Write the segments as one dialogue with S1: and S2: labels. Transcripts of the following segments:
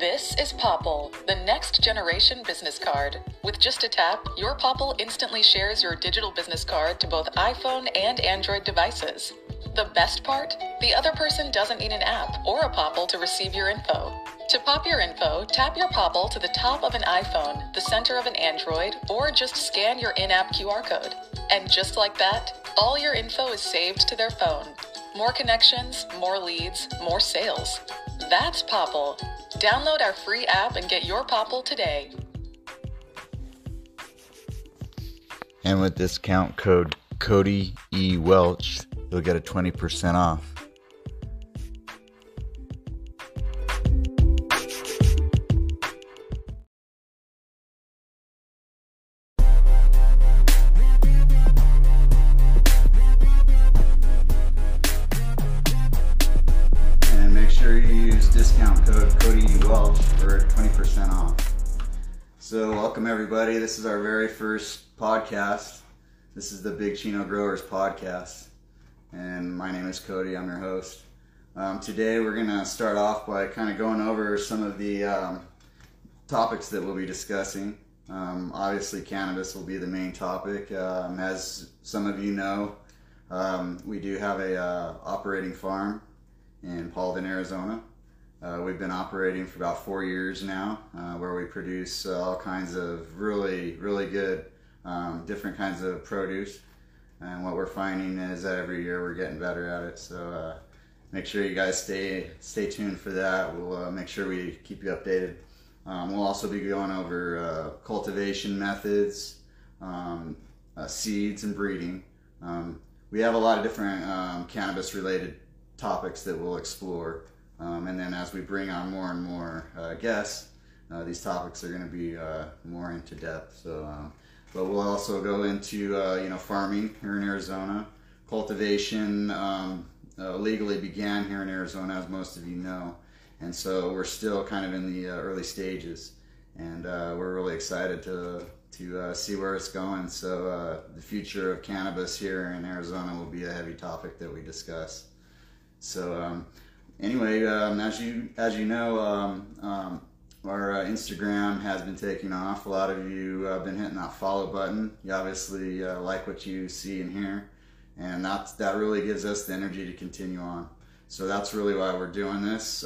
S1: This is Popl, the next generation business card. With just a tap, your Popl instantly shares your digital business card to both iPhone and Android devices. The best part? The other person doesn't need an app or a Popl to receive your info. To pop your info, tap your Popl to the top of an iPhone, the center of an Android, or just scan your in-app QR code. And just like that, all your info is saved to their phone. More connections, more leads, more sales. That's Popl. Download our free app and get your Popl today.
S2: And with discount code Cody E. Welch, you'll get a 20% off. And make sure you use discount code Cody E. Welch for 20% off. So welcome everybody. This is our very first podcast. This is the Big Chino Growers podcast, and my name is Cody. I'm your host. Today we're going to start off by kind of going over some of the topics that we'll be discussing. Obviously cannabis will be the main topic. As some of you know, we do have a operating farm in Paulden, Arizona. We've been operating for about 4 years now, where we produce all kinds of really good different kinds of produce, and what we're finding is that every year we're getting better at it. So make sure you guys stay tuned for that. We'll make sure we keep you updated. We'll also be going over cultivation methods, seeds, and breeding. We have a lot of different cannabis related topics that we'll explore, and then as we bring on more and more guests, these topics are going to be more into depth. So but we'll also go into farming here in Arizona. Cultivation legally began here in Arizona, as most of you know, and so we're still kind of in the early stages, and we're really excited to see where it's going. So the future of cannabis here in Arizona will be a heavy topic that we discuss. So anyway, as you know, our Instagram has been taking off. A lot of you have been hitting that follow button. You obviously like what you see and hear, and that really gives us the energy to continue on. So that's really why we're doing this.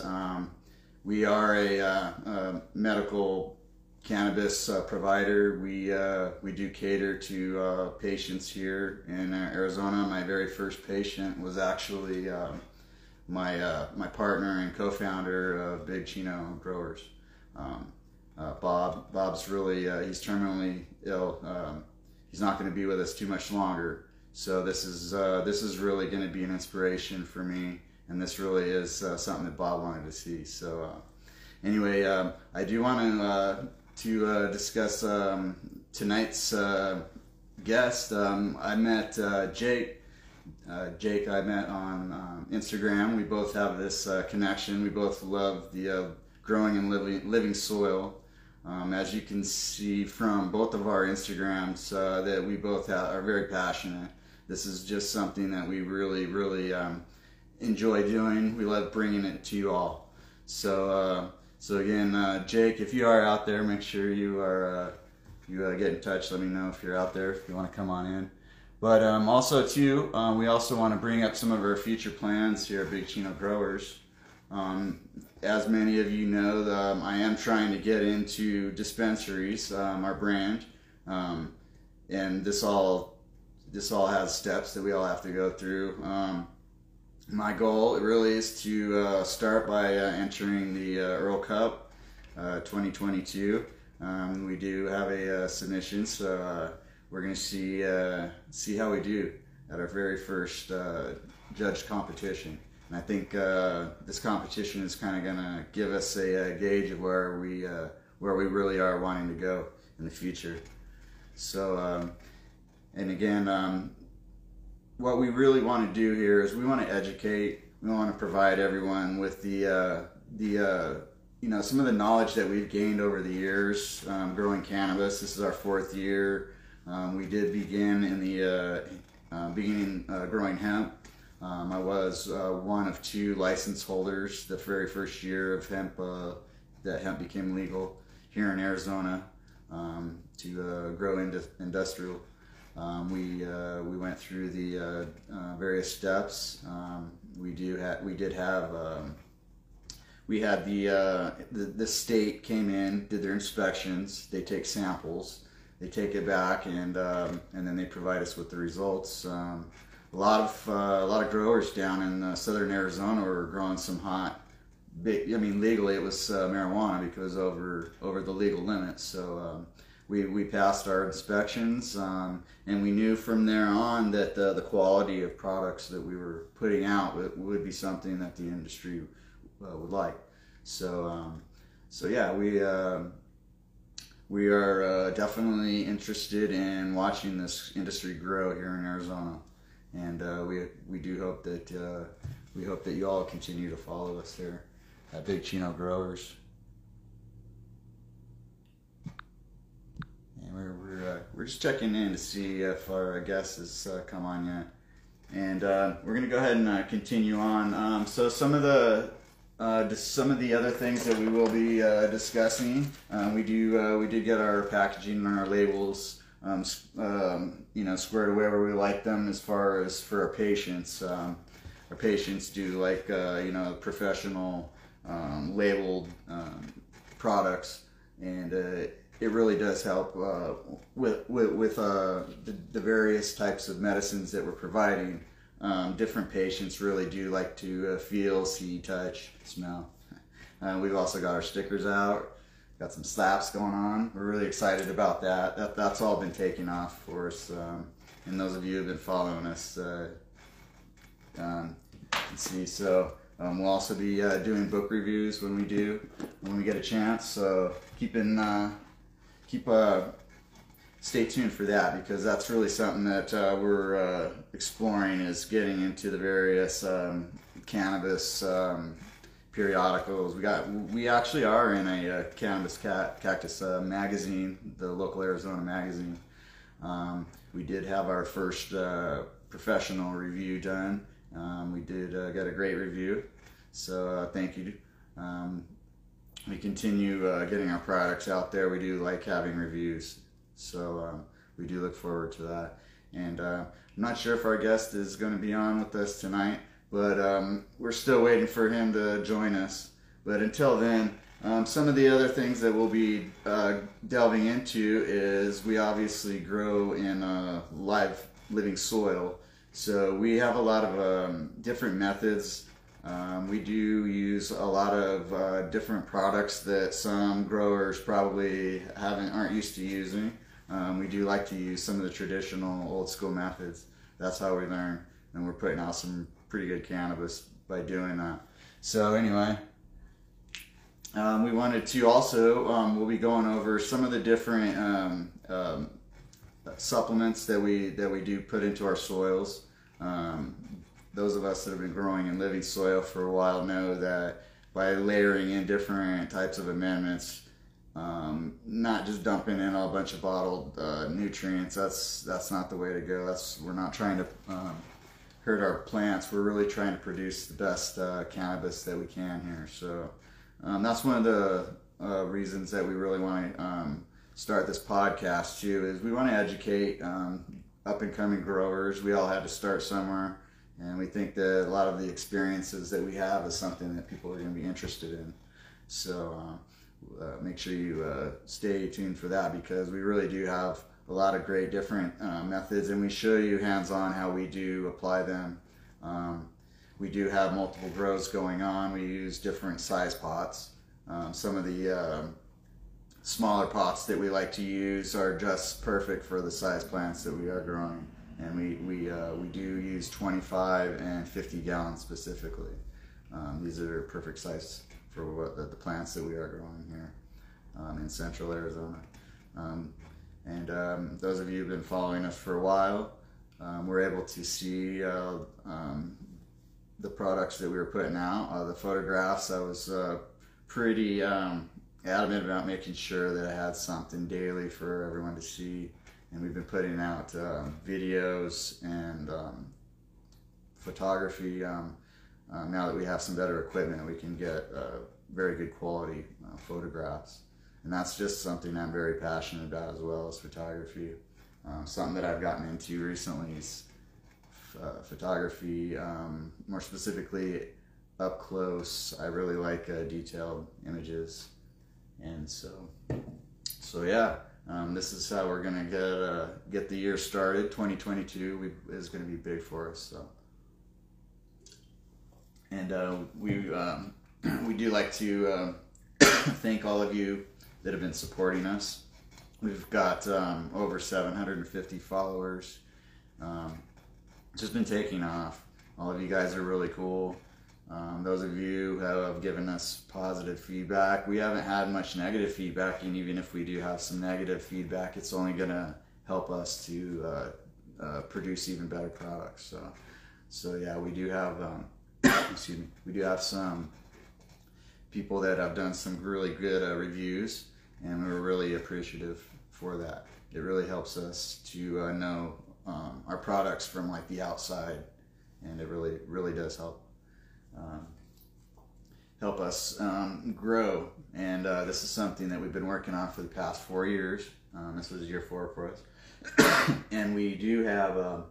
S2: We are a medical cannabis provider. We do cater to patients here in Arizona. My very first patient was actually my partner and co-founder of Big Chino Growers. Bob's really, he's terminally ill. He's not going to be with us too much longer. So this is really going to be an inspiration for me, and this really is something that Bob wanted to see. So anyway, I do want to discuss tonight's guest. I met Jake. Jake I met on Instagram. We both have this connection. We both love the growing and living soil. As you can see from both of our Instagrams, that we both are very passionate. This is just something that we really enjoy doing. We love bringing it to you all. So again, Jake, if you are out there, make sure you get in touch. Let me know if you're out there, if you want to come on in. But also too, we also want to bring up some of our future plans here at Big Chino Growers. As many of you know, I am trying to get into dispensaries, our brand, and this all has steps that we all have to go through. My goal really is to start by entering the Earl Cup 2022. We do have a submission, so we're going to see how we do at our very first judged competition. And I think this competition is kind of going to give us a gauge of where we really are wanting to go in the future. So, and again, what we really want to do here is we want to educate. We want to provide everyone with some of the knowledge that we've gained over the years growing cannabis. This is our 4th year. We did begin in the beginning growing hemp. I was one of 2 license holders the very first year of hemp that hemp became legal here in Arizona to grow into industrial. We went through the various steps. We had the state came in, did their inspections. They take samples, they take it back, and then they provide us with the results. A lot of growers down in southern Arizona were growing some hot. Legally it was marijuana because over the legal limits. So we passed our inspections, and we knew from there on that the quality of products that we were putting out would be something that the industry would like. So yeah, we are definitely interested in watching this industry grow here in Arizona, and we do hope that you all continue to follow us there at Big Chino Growers. And we're just checking in to see if our guest has come on yet, and we're gonna go ahead and continue on. So some of the other things that we will be discussing, we did get our packaging and our labels, squared away where we like them as far as for our patients. Our patients do like professional labeled products, and it really does help with the various types of medicines that we're providing. Different patients really do like to feel, see, touch, smell. We've also got our stickers out, got some slaps going on. We're really excited about that. That's all been taking off for us, and those of you who have been following us can see. So we'll also be doing book reviews when we get a chance. So stay tuned for that, because that's really something that we're exploring, is getting into the various cannabis periodicals. We actually are in a cannabis cactus magazine, the local Arizona magazine. We did have our first professional review done. We did get a great review, so thank you. We continue getting our products out there. We do like having reviews, so we do look forward to that. And I'm not sure if our guest is going to be on with us tonight, but we're still waiting for him to join us. But until then, some of the other things that we'll be delving into is we obviously grow in live living soil. So we have a lot of different methods. We do use a lot of different products that some growers probably aren't used to using. We do like to use some of the traditional old school methods. That's how we learn, and we're putting out some pretty good cannabis by doing that. So anyway, we wanted to also, we'll be going over some of the different supplements that we do put into our soils. Those of us that have been growing in living soil for a while know that by layering in different types of amendments, not just dumping in a bunch of bottled nutrients, that's not the way to go. We're not trying to hurt our plants. We're really trying to produce the best cannabis that we can here. So that's one of the reasons that we really want to start this podcast too, is we want to educate up and coming growers. We all had to start somewhere, and we think that a lot of the experiences that we have is something that people are going to be interested in. So make sure you stay tuned for that, because we really do have a lot of great different methods, and we show you hands-on how we do apply them. We do have multiple grows going on. We use different size pots. Some of the smaller pots that we like to use are just perfect for the size plants that we are growing, and we do use 25 and 50 gallons specifically. These are perfect size for what the plants that we are growing here in central Arizona. And those of you who've been following us for a while, we're able to see the products that we were putting out, the photographs. I was pretty adamant about making sure that I had something daily for everyone to see, and we've been putting out videos and photography now that we have some better equipment, we can get very good quality photographs. And that's just something I'm very passionate about as well, as photography. Something that I've gotten into recently is photography, more specifically up close. I really like detailed images. And so yeah, this is how we're gonna get the year started. 2022 is gonna be big for us. So, and we do like to thank all of you that have been supporting us. We've got over 750 followers. It's just been taking off. All of you guys are really cool. Those of you who have given us positive feedback, we haven't had much negative feedback, and even if we do have some negative feedback, it's only going to help us to produce even better products. So yeah, we do have excuse me, we do have some people that have done some really good reviews, and we're really appreciative for that. It really helps us to know our products from like the outside, and it really does help us grow. And this is something that we've been working on for the past 4 years. This is year 4 for us, and we do have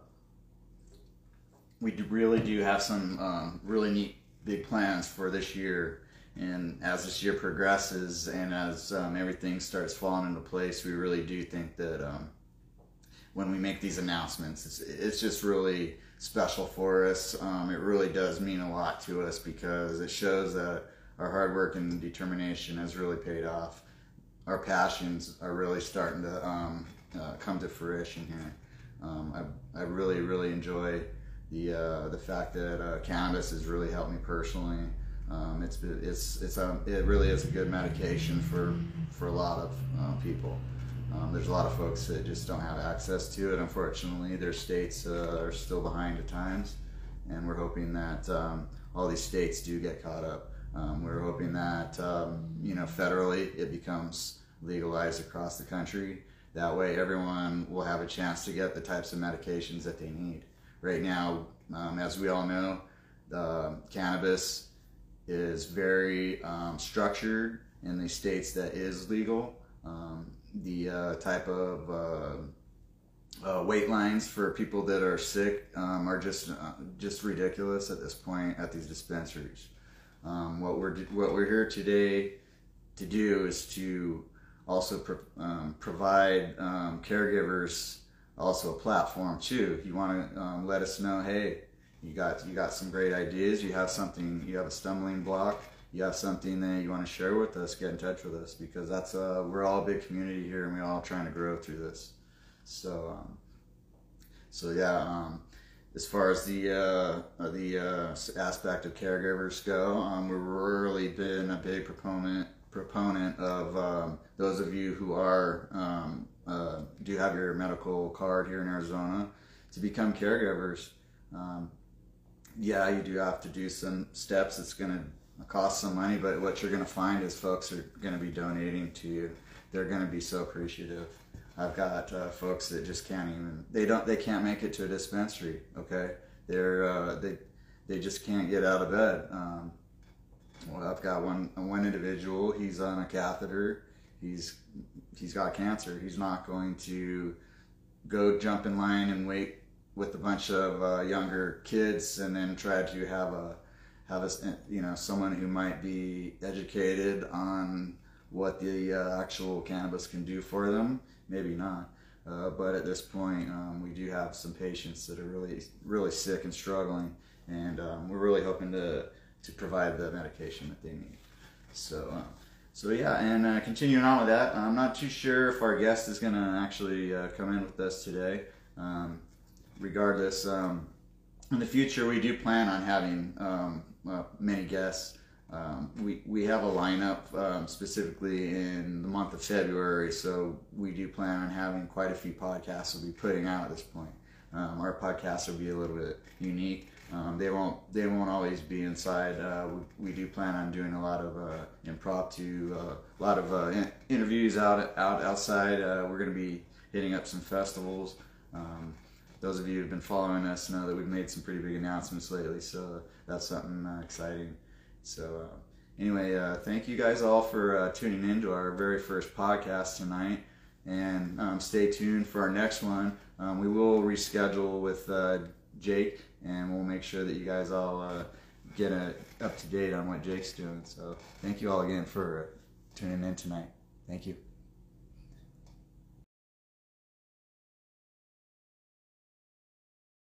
S2: really do have some really neat big plans for this year. And as this year progresses, and as everything starts falling into place, we really do think that when we make these announcements, it's just really special for us. It really does mean a lot to us, because it shows that our hard work and determination has really paid off. Our passions are really starting to come to fruition here. I really enjoy the fact that cannabis has really helped me personally. It really is a good medication for a lot of people. There's a lot of folks that just don't have access to it. Unfortunately, their states are still behind at times, and we're hoping that all these states do get caught up. We're hoping that federally it becomes legalized across the country. That way, everyone will have a chance to get the types of medications that they need. Right now, as we all know, cannabis is very structured in the states that is legal. The type of wait lines for people that are sick are just ridiculous at this point at these dispensaries. What we're here today to do is to also provide caregivers also a platform too. You want to let us know, hey, you got some great ideas, you have a stumbling block, you have something that you want to share with us, get in touch with us, because that's we're all a big community here, and we're all trying to grow through this. So yeah, as far as the aspect of caregivers go, we've really been a big proponent of those of you who are do have your medical card here in Arizona to become caregivers. Yeah, you do have to do some steps. It's going to cost some money, but what you're going to find is folks are going to be donating to you. They're going to be so appreciative. I've got folks that just can't even, they can't make it to a dispensary. Okay, they just can't get out of bed. Well, I've got one individual. He's on a catheter. He's got cancer. He's not going to go jump in line and wait with a bunch of younger kids and then try to have someone who might be educated on what the actual cannabis can do for them. Maybe not, but at this point, we do have some patients that are really sick and struggling, and we're really hoping to provide the medication that they need. So yeah, and continuing on with that, I'm not too sure if our guest is going to actually come in with us today. Regardless, in the future we do plan on having many guests. We have a lineup specifically in the month of February, so we do plan on having quite a few podcasts we'll be putting out at this point. Our podcasts will be a little bit unique. They won't always be inside. We do plan on doing a lot of impromptu, a lot of interviews outside. We're going to be hitting up some festivals. those of you who've been following us know that we've made some pretty big announcements lately, so that's something exciting. So anyway, thank you guys all for tuning in to our very first podcast tonight, and stay tuned for our next one. We will reschedule with Jake, and we'll make sure that you guys all get up to date on what Jake's doing. So thank you all again for tuning in tonight. Thank you.